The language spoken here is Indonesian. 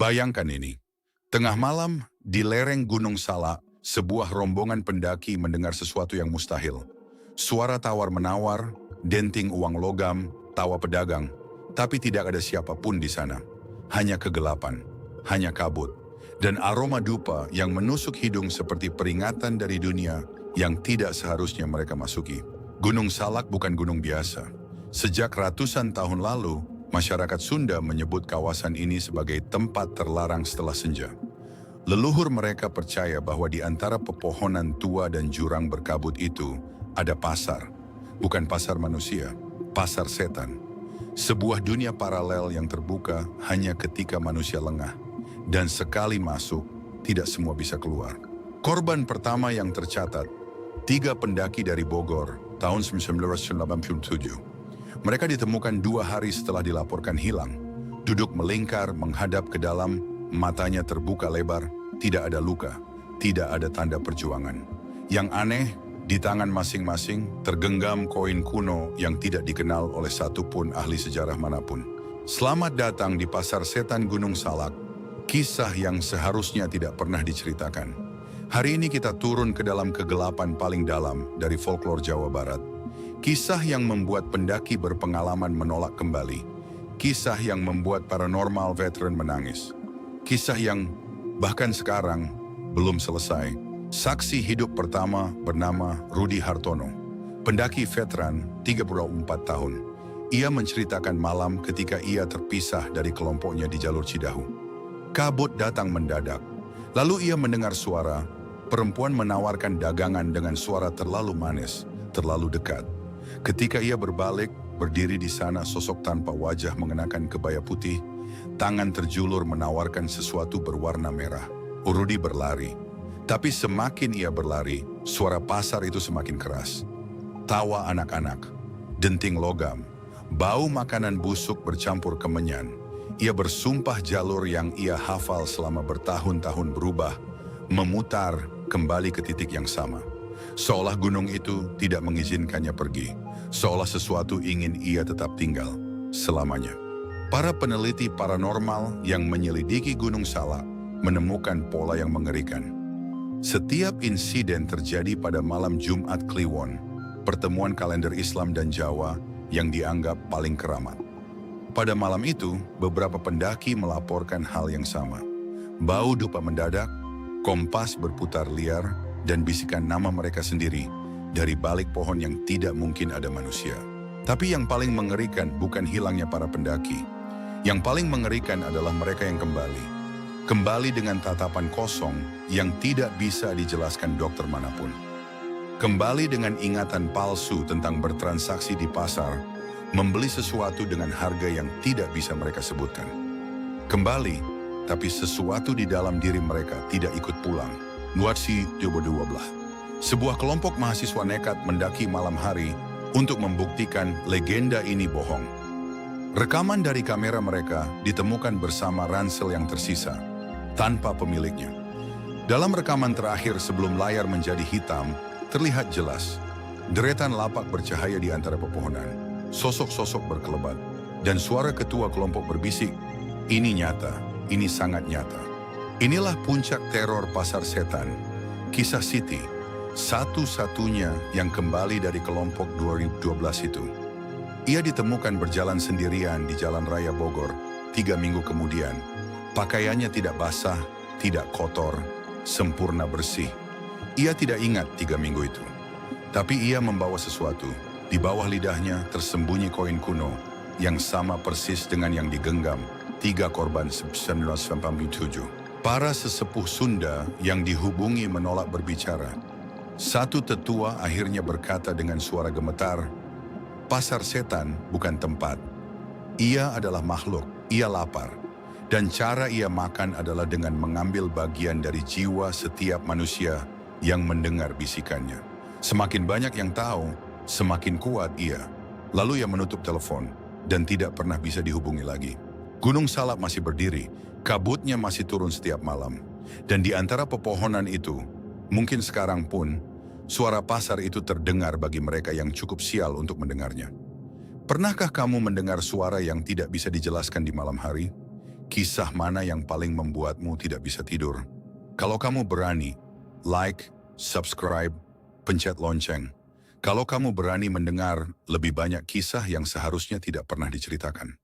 Bayangkan ini, tengah malam di lereng Gunung Salak, sebuah rombongan pendaki mendengar sesuatu yang mustahil. Suara tawar-menawar, denting uang logam, tawa pedagang, tapi tidak ada siapapun di sana. Hanya kegelapan, hanya kabut, dan aroma dupa yang menusuk hidung seperti peringatan dari dunia yang tidak seharusnya mereka masuki. Gunung Salak bukan gunung biasa. Sejak ratusan tahun lalu, masyarakat Sunda menyebut kawasan ini sebagai tempat terlarang setelah senja. Leluhur mereka percaya bahwa di antara pepohonan tua dan jurang berkabut itu ada pasar. Bukan pasar manusia, pasar setan. Sebuah dunia paralel yang terbuka hanya ketika manusia lengah. Dan sekali masuk, tidak semua bisa keluar. Korban pertama yang tercatat, 3 pendaki dari Bogor tahun 1987. Mereka ditemukan 2 hari setelah dilaporkan hilang. Duduk melingkar, menghadap ke dalam, matanya terbuka lebar, tidak ada luka, tidak ada tanda perjuangan. Yang aneh, di tangan masing-masing tergenggam koin kuno yang tidak dikenal oleh satupun ahli sejarah manapun. Selamat datang di Pasar Setan Gunung Salak, kisah yang seharusnya tidak pernah diceritakan. Hari ini kita turun ke dalam kegelapan paling dalam dari folklore Jawa Barat. Kisah yang membuat pendaki berpengalaman menolak kembali. Kisah yang membuat paranormal veteran menangis. Kisah yang bahkan sekarang belum selesai. Saksi hidup pertama bernama Rudi Hartono. Pendaki veteran 34 tahun. Ia menceritakan malam ketika ia terpisah dari kelompoknya di jalur Cidahu. Kabut datang mendadak. Lalu ia mendengar suara. Perempuan menawarkan dagangan dengan suara terlalu manis, terlalu dekat. Ketika ia berbalik, berdiri di sana sosok tanpa wajah mengenakan kebaya putih, tangan terjulur menawarkan sesuatu berwarna merah. Rudi berlari. Tapi semakin ia berlari, suara pasar itu semakin keras. Tawa anak-anak, denting logam, bau makanan busuk bercampur kemenyan. Ia bersumpah jalur yang ia hafal selama bertahun-tahun berubah, memutar kembali ke titik yang sama. Seolah gunung itu tidak mengizinkannya pergi. Seolah sesuatu ingin ia tetap tinggal selamanya. Para peneliti paranormal yang menyelidiki Gunung Salak menemukan pola yang mengerikan. Setiap insiden terjadi pada malam Jumat Kliwon, pertemuan kalender Islam dan Jawa yang dianggap paling keramat. Pada malam itu, beberapa pendaki melaporkan hal yang sama. Bau dupa mendadak, kompas berputar liar, dan bisikan nama mereka sendiri dari balik pohon yang tidak mungkin ada manusia. Tapi yang paling mengerikan bukan hilangnya para pendaki. Yang paling mengerikan adalah mereka yang kembali. Kembali dengan tatapan kosong yang tidak bisa dijelaskan dokter manapun. Kembali dengan ingatan palsu tentang bertransaksi di pasar, membeli sesuatu dengan harga yang tidak bisa mereka sebutkan. Kembali, tapi sesuatu di dalam diri mereka tidak ikut pulang. Nuatsi 2012. Sebuah kelompok mahasiswa nekat mendaki malam hari untuk membuktikan legenda ini bohong. Rekaman dari kamera mereka ditemukan bersama ransel yang tersisa, tanpa pemiliknya. Dalam rekaman terakhir sebelum layar menjadi hitam, terlihat jelas. Deretan lapak bercahaya di antara pepohonan, sosok-sosok berkelebat, dan suara ketua kelompok berbisik, "Ini nyata, ini sangat nyata." Inilah puncak teror pasar setan. Kisah Siti, satu-satunya yang kembali dari kelompok 2012 itu. Ia ditemukan berjalan sendirian di Jalan Raya Bogor 3 minggu kemudian. Pakaiannya tidak basah, tidak kotor, sempurna bersih. Ia tidak ingat 3 minggu itu. Tapi ia membawa sesuatu. Di bawah lidahnya tersembunyi koin kuno yang sama persis dengan yang digenggam 3 korban 1997. Para sesepuh Sunda yang dihubungi menolak berbicara. Satu tetua akhirnya berkata dengan suara gemetar, "Pasar setan bukan tempat. Ia adalah makhluk, ia lapar. Dan cara ia makan adalah dengan mengambil bagian dari jiwa setiap manusia yang mendengar bisikannya." Semakin banyak yang tahu, semakin kuat ia. Lalu ia menutup telepon dan tidak pernah bisa dihubungi lagi. Gunung Salak masih berdiri, kabutnya masih turun setiap malam. Dan di antara pepohonan itu, mungkin sekarang pun, suara pasar itu terdengar bagi mereka yang cukup sial untuk mendengarnya. Pernahkah kamu mendengar suara yang tidak bisa dijelaskan di malam hari? Kisah mana yang paling membuatmu tidak bisa tidur? Kalau kamu berani, like, subscribe, pencet lonceng. Kalau kamu berani mendengar lebih banyak kisah yang seharusnya tidak pernah diceritakan.